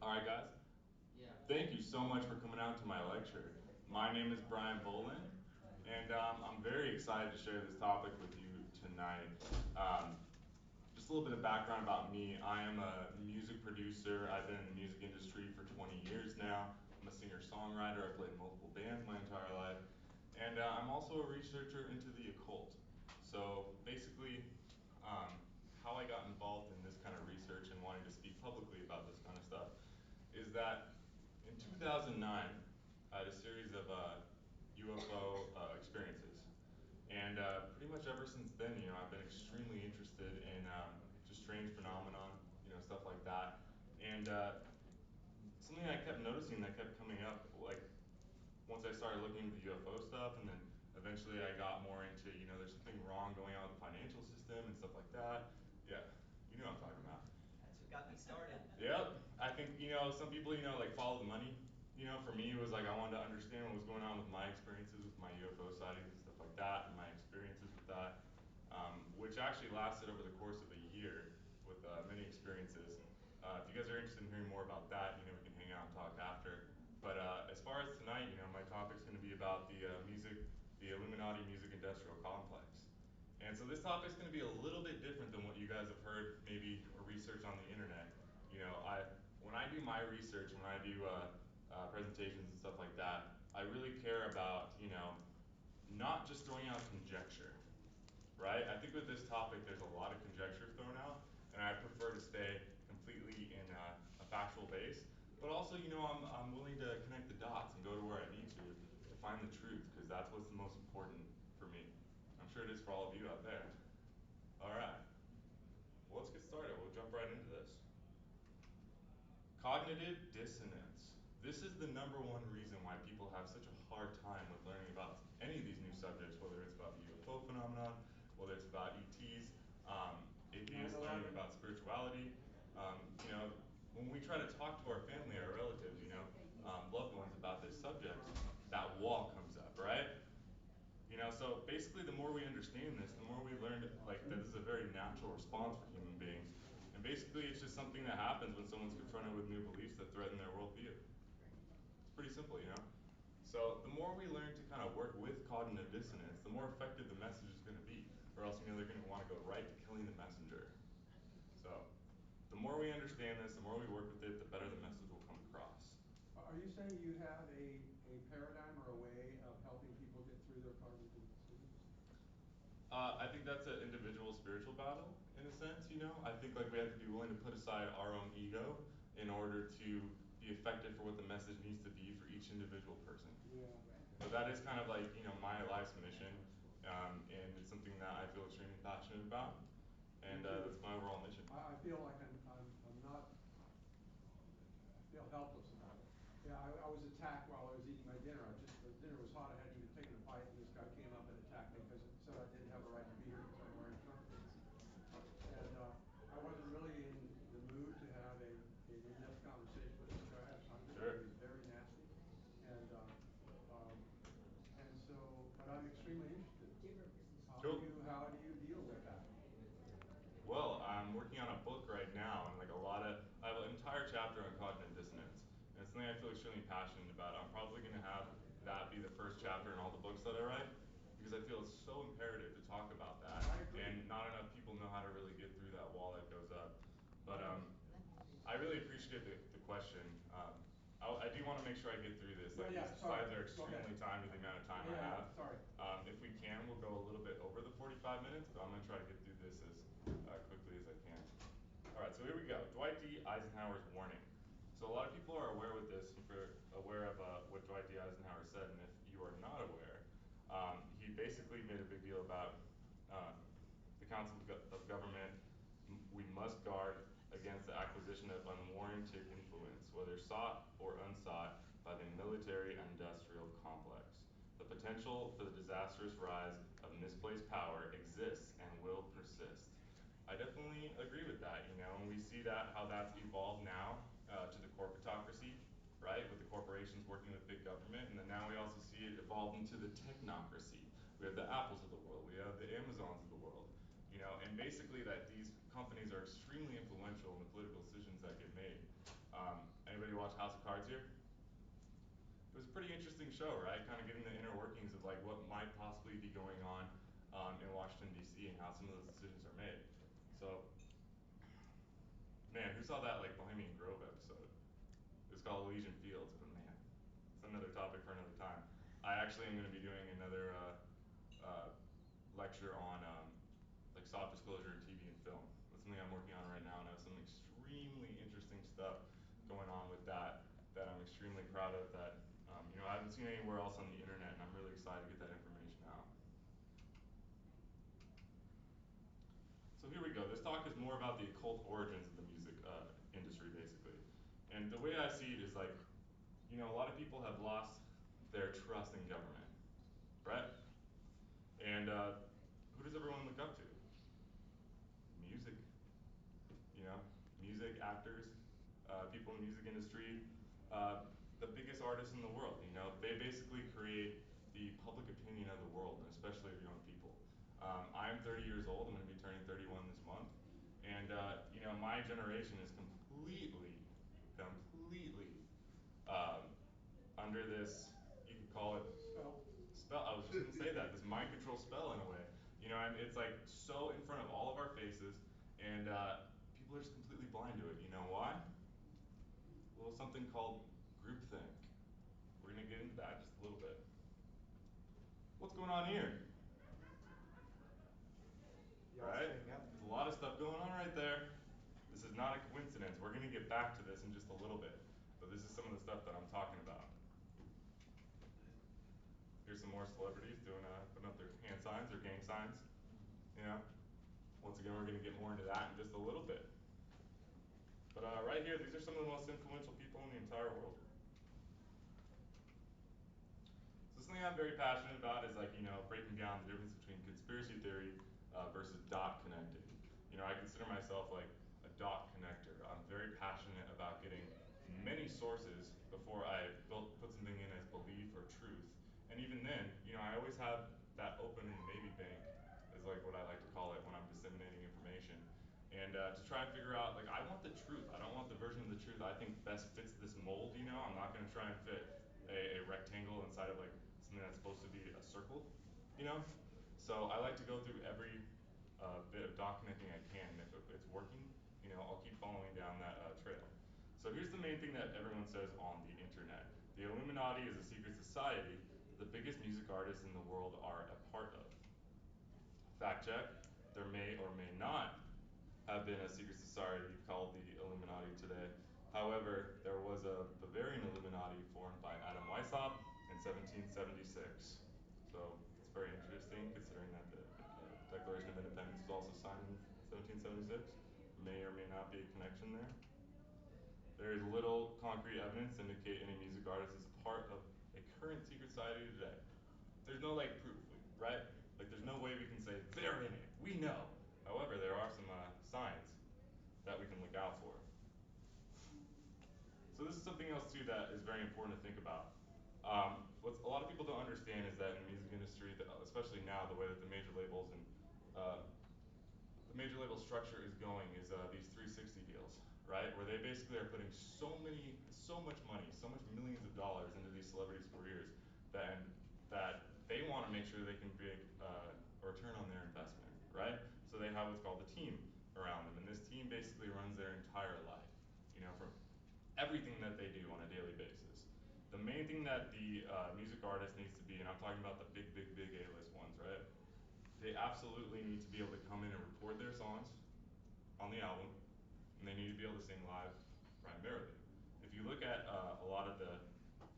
All right, guys. Thank you so much for coming out to my lecture. My name is Brian Bolen, and I'm very excited to share this topic with you tonight. Um, just a little bit of background about me. I am a music producer. I've been in the music industry for 20 years now. I'm a singer-songwriter. I've played in multiple bands my entire life. And I'm also a researcher into the occult. So basically, um, how I got involved in this kind of research and wanting to speak publicly about this kind of stuff is that in 2009, I had a series of UFO experiences. And pretty much ever since then, I've been extremely interested in just strange phenomenon, stuff like that. And something I kept noticing that kept coming up, like once I started looking into UFO stuff, and then eventually I got more into, there's something wrong going on with the financial system and stuff like that. Yeah, you know what I'm talking about. That's what got me started. Yep. I think, some people, like follow the money. For me, it was like I wanted to understand what was going on with my experiences with my UFO sightings and stuff like that, and my experiences with that, which actually lasted over the course of a year with many experiences. If you guys are interested in hearing more about that, we can hang out and talk after. But as far as tonight, my topic's going to be about the Illuminati music industrial complex. And so this topic's going to be a little bit different than what you guys have heard maybe or research on the internet. When I do my research, when I do presentations and stuff like that, I really care about not just throwing out conjecture, right? I think with this topic, there's a lot of conjecture thrown out, and I prefer to stay completely in a factual base. But also, I'm willing to connect the dots and go to where I need to find the truth, because that's what's the most important for me. I'm sure it is for all of you out there. All right. Well, let's get started. We'll jump right into this. Cognitive dissonance. This is the number one reason why people have such a hard time with learning about any of these new subjects, whether it's about the UFO phenomenon, whether it's about ETs, atheists learning about spirituality. When we try to talk to our family, our relatives, loved ones about this subject, that wall comes up, right? So basically, the more we understand this, the more we learn that this is a very natural response for human beings. And basically, it's just something that happens when someone's confronted with new beliefs that threaten their worldview. It's pretty simple, So the more we learn to kind of work with cognitive dissonance, the more effective the message is going to be. Or else, they're going to want to go right to killing the messenger. So the more we understand this, the more we work with it, the better the message will come across. Are you saying you have a paradigm or a way of helping people get through their cognitive dissonance? I think that's an individual spiritual battle, in a sense, I think we have to be willing to put aside our own ego in order to be effective for what the message needs to be for each individual person. Yeah. But that is kind of my life's mission, and it's something that I feel extremely passionate about, and that's my overall mission. I feel like I'm not, I feel helpless about it. Yeah, I was attacked while I was eating my dinner. The dinner was hot. I hadn't even taken a bite, and this guy came up and attacked me because it said I didn't have a right to be here because I'm wearing shorts. And I wasn't really in the mood to have an in-depth conversation with this guy. I was hungry. Sure. He was very nasty. And so, but I'm extremely interested. Cool. How do you deal with that? Well, I'm working on a book right now, and I have an entire chapter on cognitive dissonance, and it's something I feel extremely passionate about. I'm probably going to have that be the first chapter in all the books that I write, because I feel it's so imperative to talk about that, and not enough people know how to really get through that wall that goes up. But I really appreciate the question. I do want to make sure I get through this. These slides are extremely timed with the amount of time I have. Sorry. If we can, we'll go a little bit over the 45 minutes, but I'm going to try to get through this as quickly as I can. All right, so here we go. Dwight D. Eisenhower's warning. So a lot of people are aware with this, aware of what Dwight D. Eisenhower said, and if you are not aware, he basically made a big deal about the Council of Government. We must guard against the acquisition of unwarranted influence, whether sought or unsought, by the military-industrial complex. The potential for the disastrous rise of misplaced power exists and will persist. I definitely agree with that, and we see how that's evolved now to the corporatocracy, right, with the corporations working with big government, and then now we also see it evolve into the technocracy. We have the Apples of the world, we have the Amazons of the world, and basically that these companies are extremely influential in the political decisions that get made. And Anybody watch House of Cards here? It was a pretty interesting show, right? Kind of getting the inner workings of like what might possibly be going on in Washington D.C. and how some of those decisions are made. So, man, who saw that like Bohemian Grove episode? It was called Elysian Fields, but man, it's another topic for another time. I actually am going to be doing another lecture on like soft disclosure in TV and film. That's something I'm working on right now, and I have some extremely interesting stuff going on with that that I'm extremely proud of. That I haven't seen anywhere else on the internet, and I'm really excited to get that information out. So here we go. This talk is more about the occult origins of the music industry, basically. And the way I see it is like, a lot of people have lost their trust in government, right? And who does everyone look up to? Music, you know, music, actors, people in the music industry, the biggest artists in the world, they basically create the public opinion of the world, and especially of young people. I'm 30 years old, I'm going to be turning 31 this month, and my generation is completely under this, you could call it spell. I was just going to say that, this mind control spell in a way. And it's like so in front of all of our faces, and people are just completely blind to it. You know why? A little something called groupthink. We're going to get into that just a little bit. What's going on here? Right? There's a lot of stuff going on right there. This is not a coincidence. We're going to get back to this in just a little bit. But this is some of the stuff that I'm talking about. Here's some more celebrities putting up their hand signs, their gang signs. Once again, we're going to get more into that in just a little bit. But right here, these are some of the most influential people in the entire world. So something I'm very passionate about is breaking down the difference between conspiracy theory versus dot connecting. I consider myself like a dot connector. I'm very passionate about getting many sources before I put something in as belief or truth. And even then, I always have that open in the maybe bank, is like what I like to call it when I'm disseminating information. And to try and figure out, I want the truth. I don't want the version of the truth I think best fits this mold, I'm not going to try and fit a rectangle inside of something that's supposed to be a circle, So I like to go through every bit of dot connecting I can, and if it's working, I'll keep following down that trail. So here's the main thing that everyone says on the internet. The Illuminati is a secret society the biggest music artists in the world are a part of. Fact check, there may or may not have been a secret society called the Illuminati today. However, there was a Bavarian Illuminati formed by Adam Weishaupt in 1776. So it's very interesting considering that the Declaration of Independence was also signed in 1776. May or may not be a connection there. There is little concrete evidence to indicate any music artist is a part of a current secret society today. There's no proof, right? There's no way we can say they're in it. We know. However, there are some signs that we can look out for. So this is something else too that is very important to think about. What a lot of people don't understand is that in the music industry, especially now, the way that the major labels and the major label structure is going is these 360 deals, right? Where they basically are putting so much money, so much millions of dollars into these celebrities' careers that they want to make sure they can make a return on their investment, right? So they have what's called a team around them, and this team basically runs their entire life, from everything that they do on a daily basis. The main thing that the music artist needs to be, and I'm talking about the big A-list ones, right? They absolutely need to be able to come in and record their songs on the album, and they need to be able to sing live primarily. If you look at a lot of the,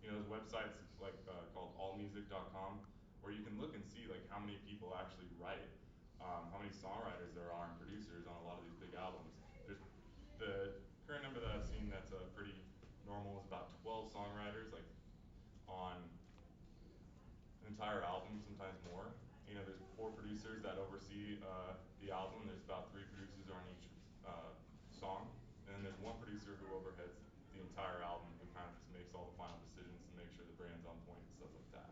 those websites called allmusic.com, where you can look and see how many people actually write, how many songwriters there are and producers on a lot of these big albums. The current number that I've seen that's pretty normal is about 12 songwriters on an entire album, sometimes more. There's 4 producers that oversee the album. There's about 3 producers on each song, and then there's 1 producer who overheads the entire album, who kind of just makes all the final decisions to make sure the brand's on point and stuff like that.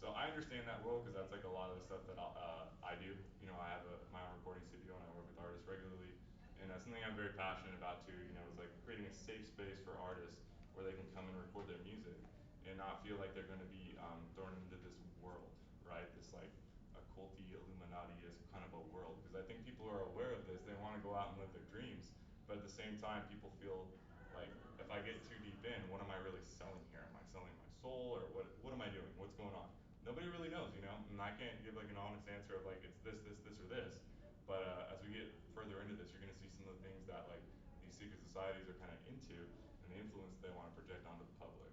So I understand that role because that's a lot of the stuff that I do. I have my own recording studio and I work with artists regularly, and that's something I'm very passionate about too, you know, is like creating a safe space for artists where they can come and record their music and not feel like they're going to be thrown into this world, right? This like occulty, Illuminati-esque kind of a world. Because I think people are aware of this, they want to go out and live their dreams, but at the same time, people feel like if I get too deep in, what am I really selling here? Am I selling my soul, or what am I doing? What's going on? Nobody really knows, you know, and I can't give like an honest answer of like it's this, or this. But as we get further into this, you're going to see some of the things that like these secret societies are kind of into and the influence they want to project onto the public.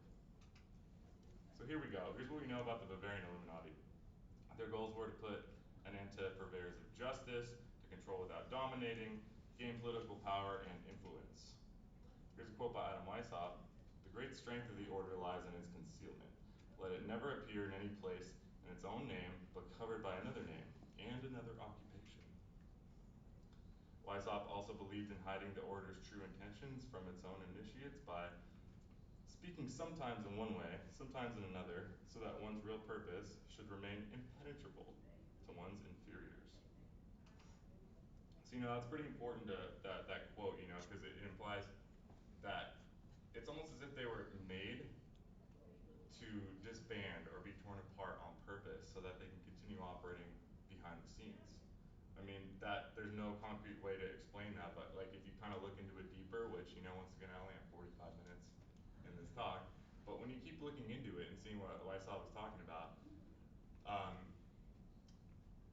So here we go. Here's what we know about the Bavarian Illuminati. Their goals were to put an end to purveyors of justice, to control without dominating, gain political power and influence. Here's a quote by Adam Weishaupt: "The great strength of the order lies in its concealment. Let it never appear in any place in its own name, but covered by another name and another occupation." Weishaupt also believed in hiding the order's true intentions from its own initiates by speaking sometimes in one way, sometimes in another, so that one's real purpose should remain impenetrable to one's inferiors. So, you know, that's pretty important that quote, you know, because it implies that it's almost as if they were made to disband or be torn apart on purpose so that they can continue operating behind the scenes. I mean, that there's no concrete way to explain that, but like if you kind of look into it deeper, which, you know, once again, I only have 45 minutes in this talk, but when you keep looking into it and seeing what Weishaupt was talking about,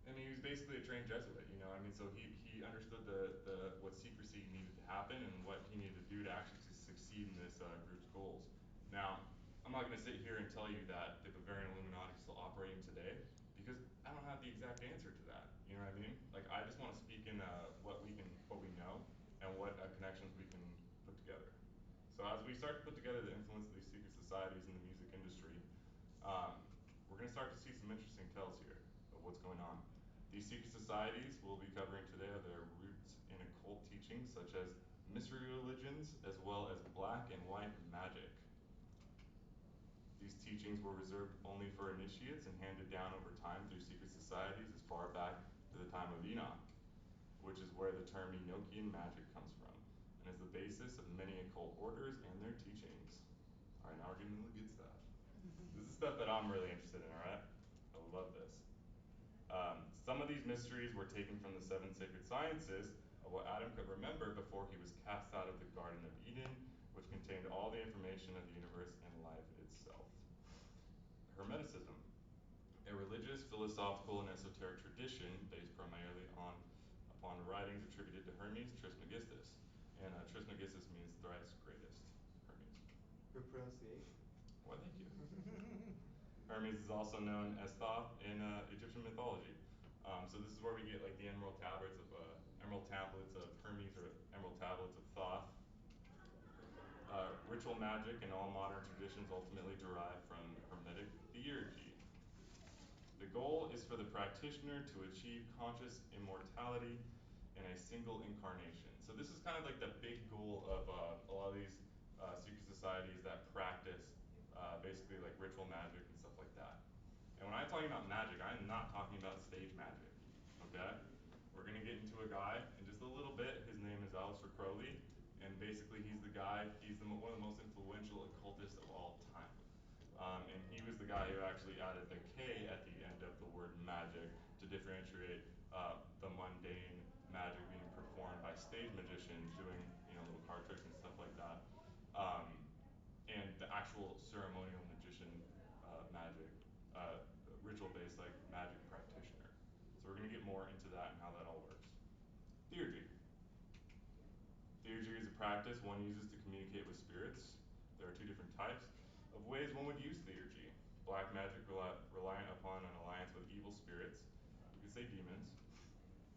I mean, he was basically a trained Jesuit, you know. I mean, so he understood the what secrecy needed to happen and what he needed to do to actually succeed in this group's goals. Now, I'm not going to sit here and tell you that the Bavarian Illuminati is still operating today because I don't have the exact answer to that. You know what I mean? Like, I just want to speak in what we know and what connections we can put together. So as we start to put together the influence of these secret societies in the music industry, we're going to start to see some interesting tells here of what's going on. These secret societies we'll be covering today are their roots in occult teachings such as mystery religions as well as black and white magic. These teachings were reserved only for initiates and handed down over time through secret societies as far back to the time of Enoch, which is where the term Enochian magic comes from, and is the basis of many occult orders and their teachings. Alright, now we're getting into the good stuff. This is stuff that I'm really interested in, alright? I love this. Some of these mysteries were taken from the 7 sacred sciences of what Adam could remember before he was cast out of the Garden of Eden, which contained all the information of the universe and life itself. Hermeticism, a religious, philosophical, and esoteric tradition based primarily upon writings attributed to Hermes Trismegistus. And Trismegistus means thrice greatest Hermes. Good pronunciation. Well, thank you. Hermes is also known as Thoth in Egyptian mythology. So this is where we get like the emerald tablets of Hermes, or emerald tablets of Thoth. Ritual magic and all modern traditions ultimately derive from Hermetic theurgy. The goal is for the practitioner to achieve conscious immortality in a single incarnation. So this is kind of like the big goal of a lot of these secret societies that practice basically like ritual magic and stuff like that. And when I'm talking about magic, I'm not talking about stage magic, okay? We're going to get into a guy in just a little bit. His name is Aleister Crowley, and basically he's the guy, one of the most influential occultists of all time. And he was the guy who actually added the K at the end of the word magic to differentiate the mundane magic being performed by stage magicians doing, you know, little card tricks and stuff like that, and the actual ceremonial magician magic, ritual-based like magic practitioner. So we're going to get more into that and how that all works. Theurgy. Theurgy is a practice one uses to communicate with spirits. There are 2 different types of ways one would use theurgy. Black magic reliant upon an alliance with evil spirits, we could say demons.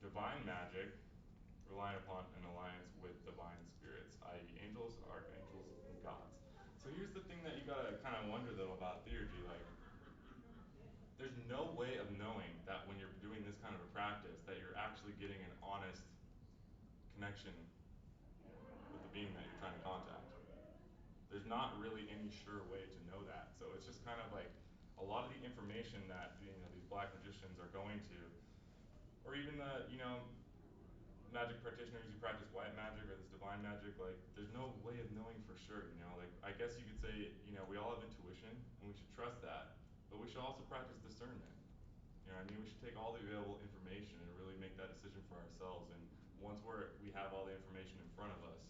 Divine magic relying upon an alliance with divine spirits, i.e. angels, archangels, and gods. So here's the thing that you gotta kind of wonder though about theurgy, like there's no way of knowing that when you're doing this kind of a practice that you're actually getting an honest connection with the being that you're trying to contact. There's not really any sure way to know that. So it's just kind of like a lot of the information that, you know, these black magicians are going to, or even the, you know, magic practitioners who practice white magic or this divine magic, like, there's no way of knowing for sure, you know? Like, I guess you could say, you know, we all have intuition, and we should trust that, but we should also practice discernment. You know what I mean? We should take all the available information and really make that decision for ourselves, and once we have all the information in front of us,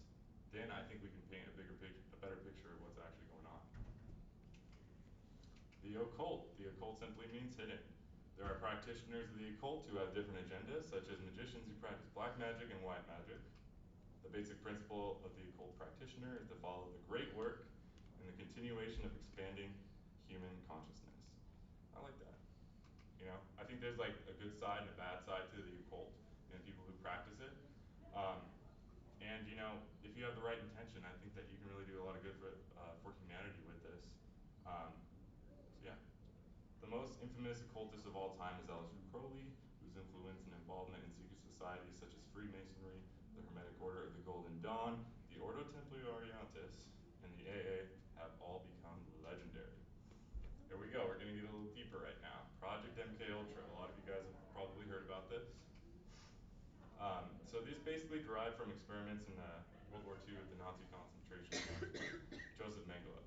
then I think we can paint a better picture of what's actually going on. The occult. The occult simply means hidden. There are practitioners of the occult who have different agendas, such as magicians who practice black magic and white magic. The basic principle of the occult practitioner is to follow the great work and the continuation of expanding human consciousness. I like that. You know, I think there's like a good side and a bad side to the occult and people who practice it. And you know, if you have the right intention, I think that you can really do a lot of good for humanity with this. So yeah. The most infamous occultist of all time is Aleister Crowley, whose influence and involvement in secret societies such as Freemasonry, the Hermetic Order of the Golden Dawn, the Ordo Templi Orientis, and the AA have all become legendary. Here we go, we're gonna get a little deeper right now. Project MK Ultra, a lot of you guys have probably heard about this. So these basically derived from experiments in World War II with the Nazi concentration camp. Joseph Mengele.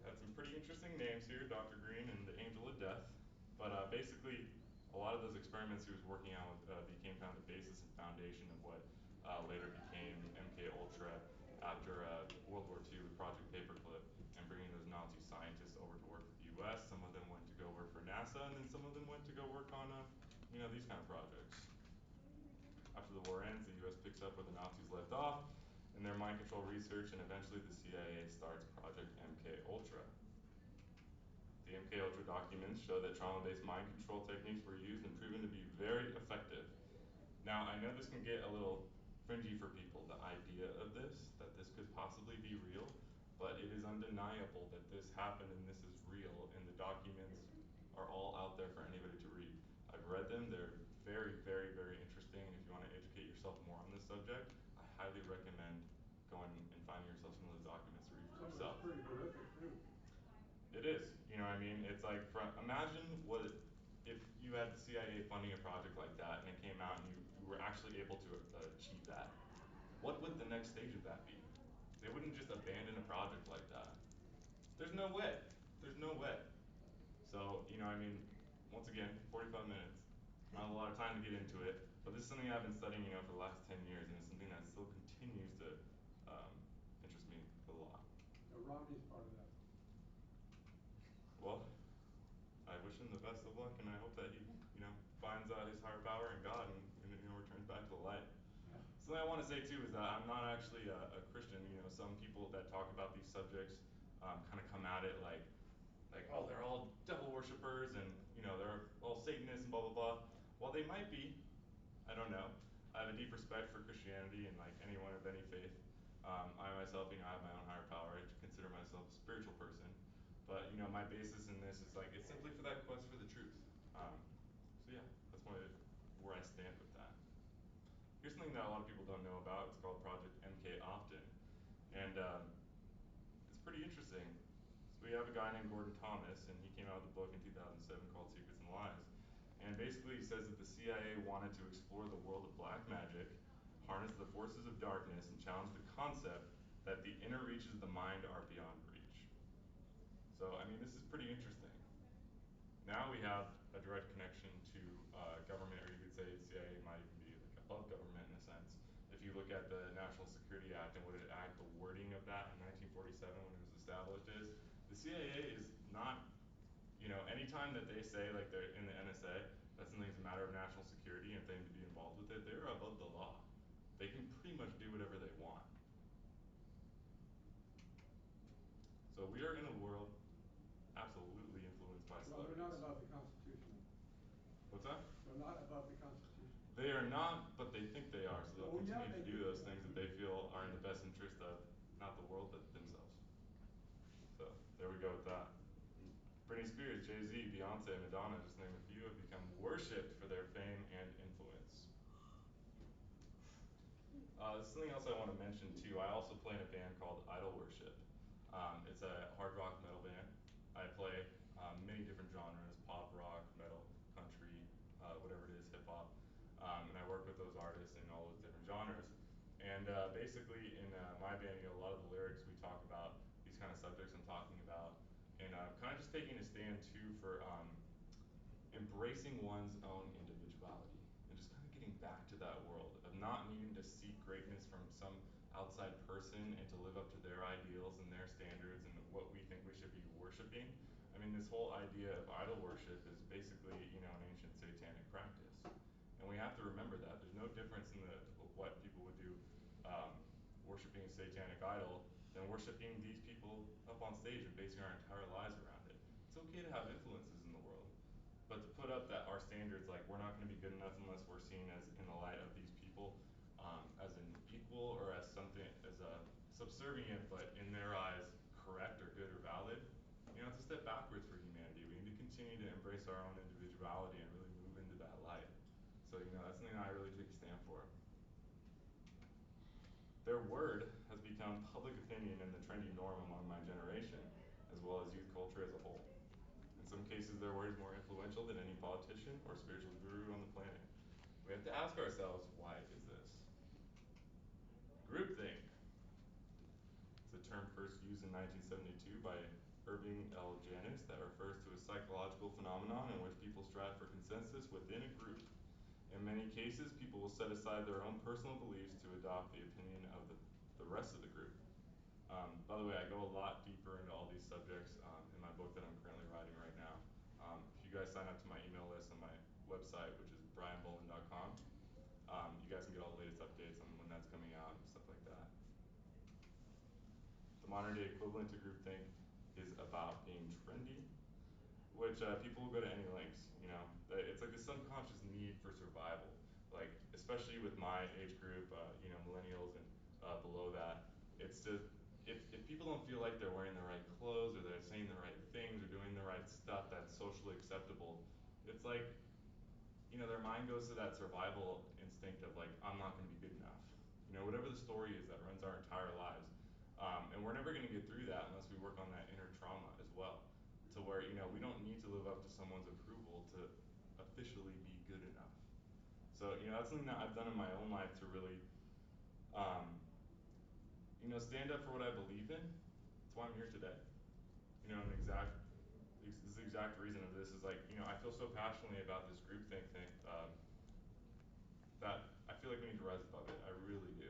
Had some pretty interesting names here, Dr. Green and the Angel of Death. But basically, a lot of those experiments he was working on became kind of the basis and foundation of what later became MK Ultra after World War II with Project Paperclip and bringing those Nazi scientists over to work for the U.S. Some of them went to go work for NASA, and then some of them went to go work on, you know, these kind of projects. After the war ends, the U.S. picks up where the Nazis left off in their mind control research, and eventually the CIA starts Project MK Ultra. The MK Ultra documents show that trauma-based mind control techniques were used and proven to be very effective. Now, I know this can get a little fringy for people, the idea of this, that this could possibly be real, but it is undeniable that this happened and this is real, and the documents are all out there for anybody to read. I've read them, they're very, very, very interesting, and if you want to educate yourself more on this subject, I highly recommend going and finding yourself some of those documents to read for yourself. Some of it's pretty horrific too. It is, you know what I mean? It's like, imagine if you had the CIA funding a project like that and it came out and you were actually able to achieve that. What would the next stage of that be? They wouldn't just abandon a project like that. There's no way. There's no way. So, you know, I mean, once again, 45 minutes. Not a lot of time to get into it, but this is something I've been studying, you know, for the last 10 years, and it's something that still continues to interest me a lot. So Romney's part of that. Well, I wish him the best of luck, and I hope that he, you know, finds his higher power in God and you know, returns back to the light. Yeah. Something I want to say too is that I'm not actually a Christian. You know, some people that talk about these subjects kind of come at it like, oh, they're all devil worshippers and you know they're all Satanists and blah blah blah. While they might be, I don't know. I have a deep respect for Christianity and like anyone of any faith. I myself, you know, I have my own higher power. I consider myself a spiritual person, but you know, my basis in this is like it's simply for that quest for the truth. So yeah, that's where I stand with that. Here's something that a lot of people don't know about. It's called Project MK Often, and it's pretty interesting. So we have a guy named Gordon Thomas, and he came out with a book in 2007 called Secrets and Lies. And basically he says that the CIA wanted to explore the world of black magic, harness the forces of darkness, and challenge the concept that the inner reaches of the mind are beyond reach. So, I mean, this is pretty interesting. Now we have a direct connection to government, or you could say the CIA might even be like above government in a sense. If you look at the National Security Act and what it act, the wording of that in 1947 when it was established is, the CIA is not, you know, anytime that they say like they're in the NSA, that something's a matter of national security and if they need to be involved with it, they're above the law. They can pretty much do whatever they want. So we are in a world absolutely influenced by celebrities. Well, they're not above the Constitution. What's that? They're not above the Constitution. They are not, but they think they are, so they'll continue to do those that. things that they feel are in the best interest of not the world, but themselves. So there we go with that. Britney Spears, Jay-Z, Beyonce, Madonna, just to name a few, have become worshipped for their fame and influence. There's something else I want to mention too. I also play in a band called Idol Worship. It's a hard rock metal band. I play many different genres, pop, rock, metal, country, whatever it is, hip hop. And I work with those artists in all those different genres. And basically in my band, a lot of the lyrics we talk about these kind of subjects I'm talking about, and kind of just taking a stand too for embracing one's own individuality and just kind of getting back to that world of not needing to seek greatness from some outside person and to live up to their ideals and their standards and what we think we should be worshiping. I mean, this whole idea of idol worship is basically, an ancient satanic practice. And we have to remember that. There's no difference in what people would do worshiping a satanic idol than worshiping these people up on stage and basing our entire lives around it. It's okay to have influences in the world, but to put up that our standards, like we're not going to be good enough unless we're seen as in the light of these people, as an equal or as something, as a subservient, but in their eyes, correct or good or valid. It's a step backwards for humanity. We need to continue to embrace our own individuality and really move into that light. So, that's something that I really take a stand for. Their word has become public opinion and the trendy norm among my generation, as well as youth culture as a whole. In some cases, their word is more influential than any politician or spiritual guru on the planet. We have to ask ourselves, why is this? Groupthink. It's a term first used in 1972 by Irving L. Janis that refers to a psychological phenomenon in which people strive for consensus within a group. In many cases, people will set aside their own personal beliefs to adopt the opinion of the rest of the group. By the way, I go a lot deeper into all these subjects in my book that I'm currently writing right now. If you guys sign up to my email list on my website, which is brianbolen.com, you guys can get all the latest updates on when that's coming out and stuff like that. The modern day equivalent to groupthink is about being trendy, which people will go to any lengths, It's like a subconscious need for survival. Like, especially with my age group, millennials and below that, it's just, if people don't feel like they're wearing the right clothes or they're saying the right things or doing the right stuff that's socially acceptable, it's like, their mind goes to that survival instinct of like, I'm not going to be good enough. Whatever the story is that runs our entire lives. And we're never going to get through that unless we work on that inner trauma as well. To where, we don't need to live up to someone's approval to officially be good enough. So, that's something that I've done in my own life to really, stand up for what I believe in. That's why I'm here today. This exact reason of this is like, I feel so passionately about this groupthink thing that I feel like we need to rise above it. I really do.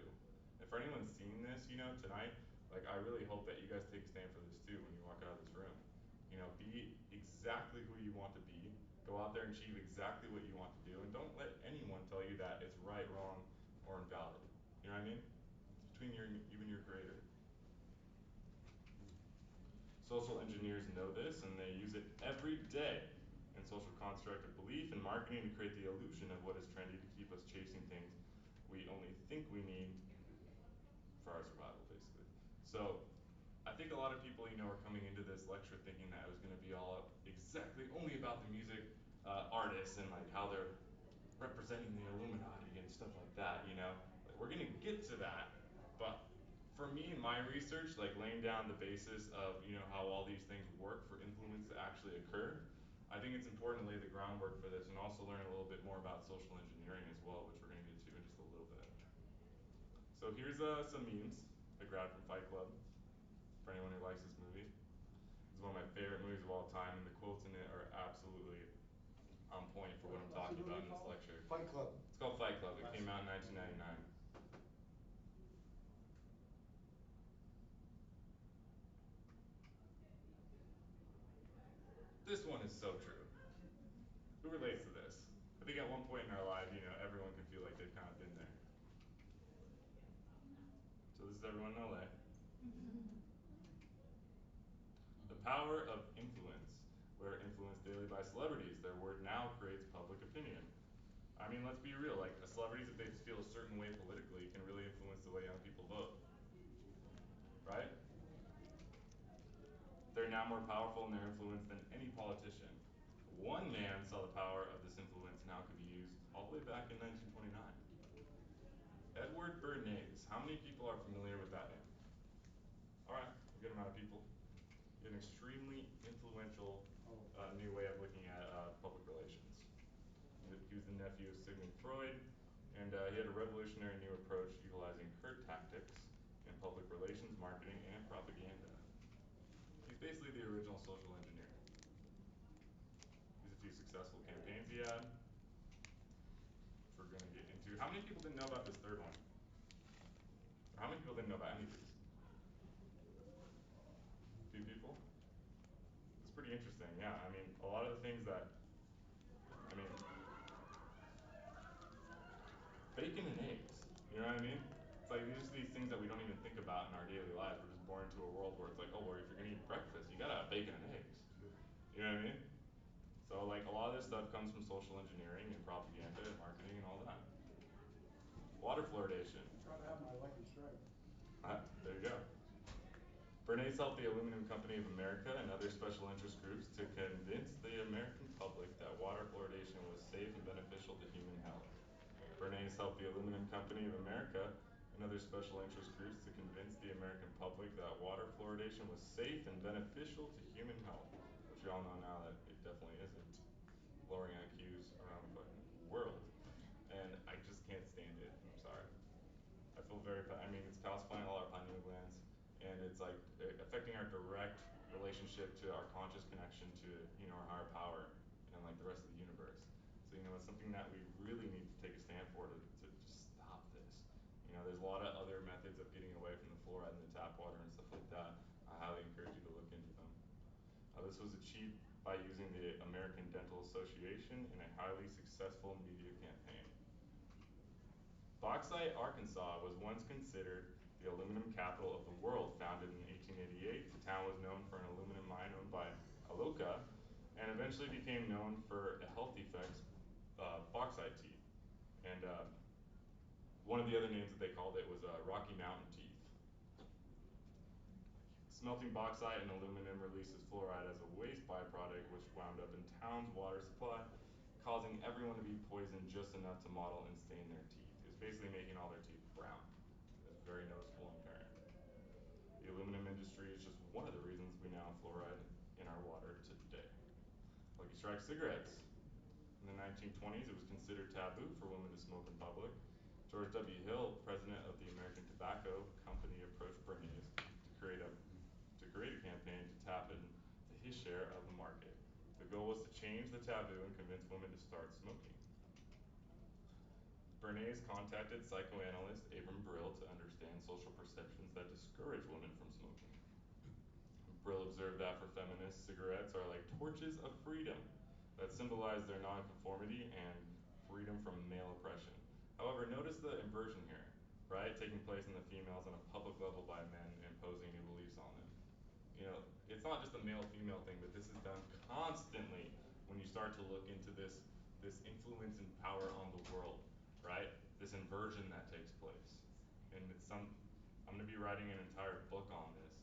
And for anyone seeing this, tonight, like I really hope that you guys take a stand for this too when you walk out of this room. Be exactly who you want to be. Go out there and achieve exactly what you want to do, and don't let anyone tell you that it's right, wrong, or invalid. You know what I mean? It's between even your creator. Social engineers know this, and they use it every day in social construct of belief and marketing to create the illusion of what is trendy to keep us chasing things we only think we need for our survival, basically. So, I think a lot of people, are coming into this lecture thinking that it was going to be all exactly only about the music artists and like how they're representing the Illuminati and stuff like that. Like, we're going to get to that, but for me, my research, like laying down the basis of how all these things work for influence to actually occur, I think it's important to lay the groundwork for this and also learn a little bit more about social engineering as well, which we're going to get to in just a little bit. So here's some memes I grabbed from Fight Club. For anyone who likes this movie. It's one of my favorite movies of all time, and the quotes in it are absolutely on point for what I'm talking about in this lecture. Fight Club. It's called Fight Club. It came out in 1999. This one is so true. Who relates to this? I think at one point in our lives, everyone can feel like they've kind of been there. So this is everyone in LA. The power of influence. We're influenced daily by celebrities. Their word now creates public opinion. I mean, let's be real. Like, celebrities, if they feel a certain way politically, can really influence the way young people vote. Right? They're now more powerful in their influence than any politician. One man saw the power of this influence now could be used all the way back in 1929. Edward Bernays. How many people are familiar with that name? All right, a good amount of people. An extremely influential new way of looking at public relations. He was the nephew of Sigmund Freud, and he had a revolutionary new approach utilizing herd tactics in public relations, marketing, and propaganda. He's basically the original social engineer. Here's a few successful campaigns he had, which we're going to get into. How many people didn't know about this third one? Or how many people didn't know about any of these? A few people? It's pretty interesting, yeah. I mean, a lot of the things that, I mean, bacon and eggs, you know what I mean? It's like these are these things that we don't even think about in our daily lives. We're just born into a world where it's like, oh, well, if you're going to eat breakfast, you got to have bacon and eggs. You know what I mean? So, like, a lot of this stuff comes from social engineering and propaganda and marketing and all that. Water fluoridation. Gotta have my lucky strike. There you go. Bernays helped the Aluminum Company of America and other special interest groups to convince the American public that water fluoridation was safe and beneficial to human health. Bernays helped the Aluminum Company of America and other special interest groups to convince the American public that water fluoridation was safe and beneficial to human health, which we all know now that it definitely isn't. Lowering IQs around the fucking world. And I just can't stand it. I'm sorry. I feel I mean, it's calcifying all our pineal glands, and it's like affecting our direct relationship to our conscious connection to, you know, our higher power and like the rest of the universe. So, you know, it's something that we really need to take a stand for to just stop this. You know, there's a lot of other methods of getting away from the fluoride in the tap water and stuff like that. I highly encourage you to look into them. This was achieved by using the American Dental Association in a highly successful media campaign. Bauxite, Arkansas was once considered the aluminum capital of the world. Founded in 1888, the town was known for an aluminum mine owned by Aloka, and eventually became known for a health effects bauxite teeth. And one of the other names that they called it was Rocky Mountain teeth. Smelting bauxite and aluminum releases fluoride as a waste byproduct, which wound up in town's water supply, causing everyone to be poisoned just enough to mottle and stain their teeth. It's basically making all their teeth brown. It's very noticeable and apparent. The aluminum industry is just one of the reasons we now have fluoride in our water today. Lucky Strike cigarettes. In the 1920s, it was considered taboo for women to smoke in public. George W. Hill, president of the American Tobacco Company, approached Bernays to create a campaign to tap into his share of the market. The goal was to change the taboo and convince women to start smoking. Bernays contacted psychoanalyst Abram Brill to understand social perceptions that discourage women from smoking. Brill observed that for feminists, cigarettes are like torches of freedom that symbolize their nonconformity and freedom from male oppression. However, notice the inversion here, right? Taking place in the females on a public level by men imposing new beliefs on them. You know, it's not just a male-female thing, but this is done constantly when you start to look into this influence and power on the world, right? This inversion that takes place. And I'm going to be writing an entire book on this.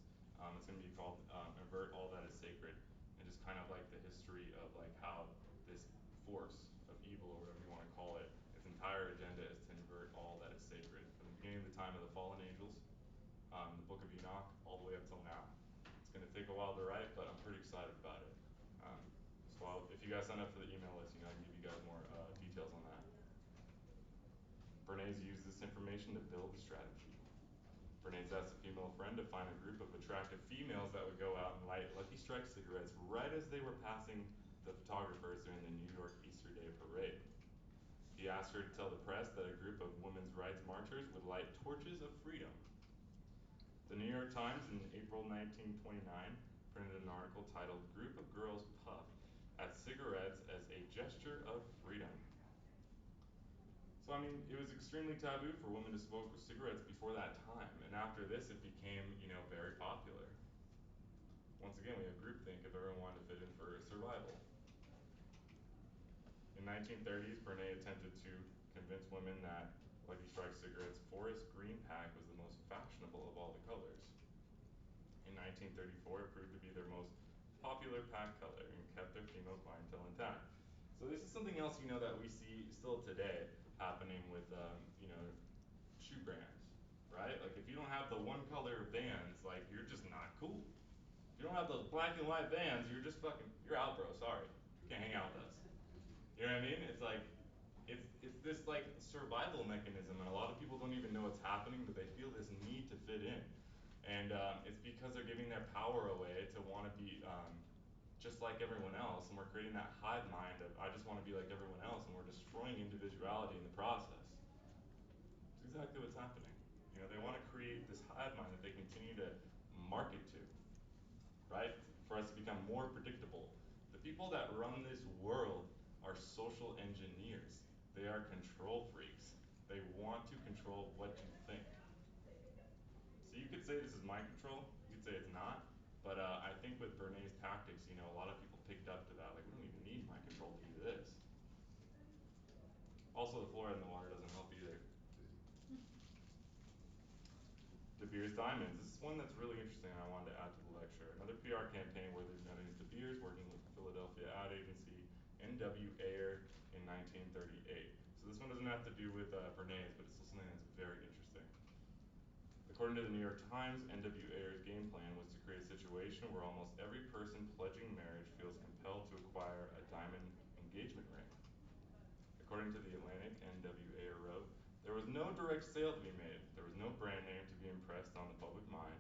It's going to be called Invert All That Is Sacred, and just kind of like the history of like how this force of evil, or whatever you want to call it, its entire agenda is to invert all that is sacred. From the beginning of the time of the fallen angels, the book of Enoch, all the way up till now. It's going to take a while to write, but I'm pretty excited about it. So if you guys sign up for the email list, you know, I can give you guys more details on that. Bernays used this information to build a strategy. Bernays asked a female friend to find a group of attractive females that would go out and light Lucky Strike cigarettes right as they were passing the photographers during the New York Easter Day parade. He asked her to tell the press that a group of women's rights marchers would light torches of freedom. The New York Times in April 1929 printed an article titled "Group of Girls Puff at Cigarettes as a Gesture of Freedom." So, I mean, it was extremely taboo for women to smoke cigarettes before that time, and after this it became, you know, very popular. Once again, we have groupthink if everyone wanted to fit in for survival. In 1930s, Bernays attempted to convince women that Lucky Strike cigarettes' forest green pack was the most fashionable of all the colors. In 1934, it proved to be their most popular pack color and kept their female clientele intact. So this is something else, you know, that we see still today happening with, you know, shoe brands, right? Like if you don't have the one color Vans, like you're just not cool. If you don't have those black and white Vans, you're just fucking, you're out, bro. Sorry, you can't hang out with us. You know what I mean? It's like, it's this like survival mechanism, and a lot of people don't even know what's happening, but they feel this need to fit in. And it's because they're giving their power away to want to be just like everyone else, and we're creating that hive mind of I just want to be like everyone else, and we're destroying individuality in the process. It's exactly what's happening. You know, they want to create this hive mind that they continue to market to, right? For us to become more predictable. The people that run this world are social engineers. They are control freaks. They want to control what you think. So you could say this is mind control, you could say it's not, but I think with Bernays' tactics, you know, a lot of people picked up to that. Like, we don't even need mind control to do this. Also, the fluoride in the water doesn't help either. De Beers Diamonds. This is one that's really interesting and I wanted to add to the lecture. Another PR campaign worthy of noting is De Beers working with the Philadelphia ad agency N.W. Ayer in 1938. So this one doesn't have to do with Bernays, but it's still something that's very interesting. According to the New York Times, N.W. Ayer's game plan was to create a situation where almost every person pledging marriage feels compelled to acquire a diamond engagement ring. According to the Atlantic, N.W. Ayer wrote, there was no direct sale to be made. There was no brand name to be impressed on the public mind.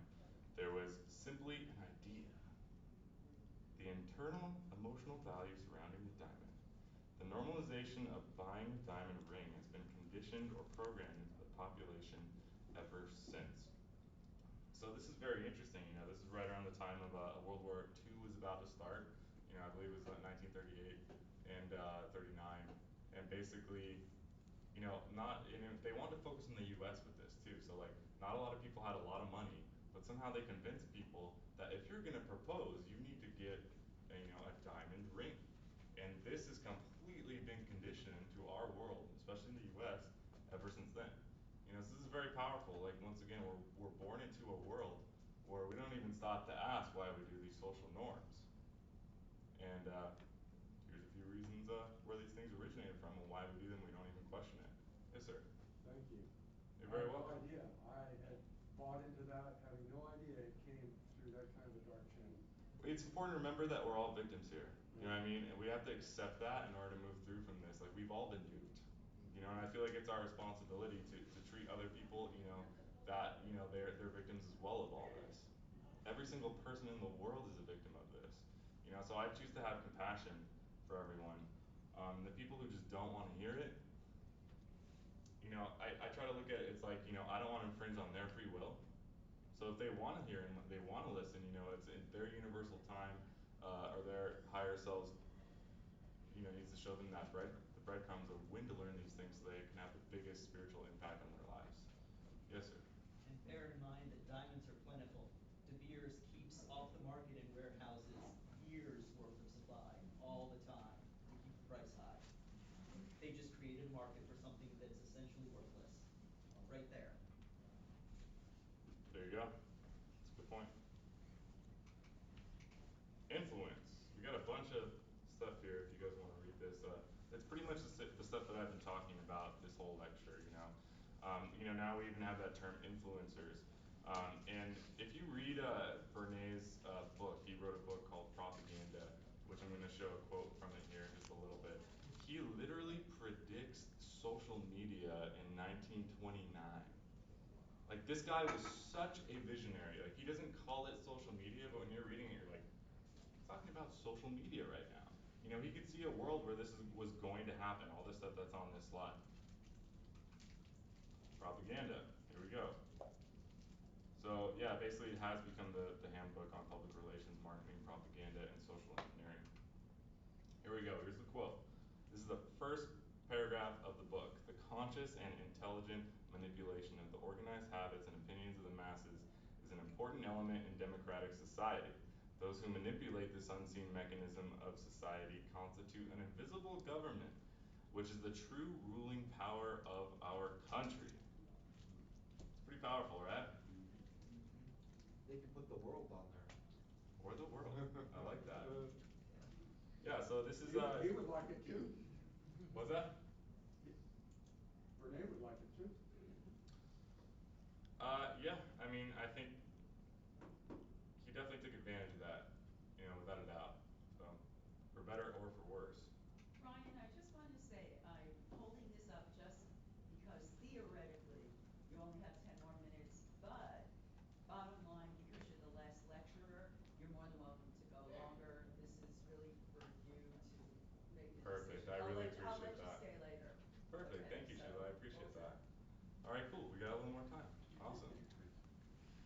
There was simply an idea. The internal emotional value surrounding the diamond. The normalization of buying a diamond ring has been conditioned or programmed into the population ever since. So this is very interesting. You know, this is right around the time of World War II was about to start. You know, I believe it was 1938 and 39, and basically, you know, they wanted to focus on the U.S. with this too. So like, not a lot of people had a lot of money, but somehow they convinced people that if you're going to propose, you need to get, a diamond ring. And this has completely been conditioned into our world, especially in the U.S. ever since then. You know, so this is very powerful. Like, once again, we're born into a world where we don't even stop to ask why we do these social norms. And here's a few reasons where these things originated from and why we do them. We don't even question it. Yes, sir. Thank you. You're very I had no welcome. idea. I had bought into that, having no idea it came through that kind of a dark channel. It's important to remember that we're all victims here. You know Yeah. what I mean? And we have to accept that in order to move through from this. Like, we've all been duped. You know, and I feel like it's our responsibility to treat other people, that, they're victims as well of all this. Every single person in the world is a victim of this. You know, so I choose to have compassion for everyone. The people who just don't want to hear it, I try to look at it, it's like, I don't want to infringe on their free will. So if they want to hear and they want to listen, it's in their universal time, or their higher selves, needs to show them that the breadcrumbs of when to learn these things so they can have the biggest spiritual impact on their lives. Yes, sir. And bear in mind that diamonds are plentiful. De Beers keeps off the market in warehouses years worth of supply all the time to keep the price high. They just created a market for something that's essentially worthless. Right there. There you go. That's a good point. Influence. We got a bunch of stuff here if you guys want to read this. It's pretty much the stuff that I've been talking about this whole lecture, now we even have that term influencers. And if you read Bernays' book, he wrote a book called Propaganda, which I'm going to show a quote from it here in just a little bit. He literally predicts social media in 1929. Like, this guy was such a visionary. Like, he doesn't call it social media, but when you're reading it, you're like, he's talking about social media right now. He could see a world where this was going to happen, all this stuff that's on this slide. Propaganda. Here we go. So, yeah, basically it has become the handbook on public relations, marketing, propaganda, and social engineering. Here we go. Here's the quote. This is the first paragraph of the book. The conscious and intelligent manipulation of the organized habits and opinions of the masses is an important element in democratic society. Those who manipulate this unseen mechanism of society constitute an invisible government, which is the true ruling power of our country. It's pretty powerful, right? They can put the world on there. Or the world. I like that. Yeah, so this is He would like it too. What's that? Renee would like it too. Yeah, I mean, I think he definitely took advantage of that, without a doubt. So, for better or for worse. Ryan, I just wanted to say, I'm holding this up really like, I'll let appreciate you that. stay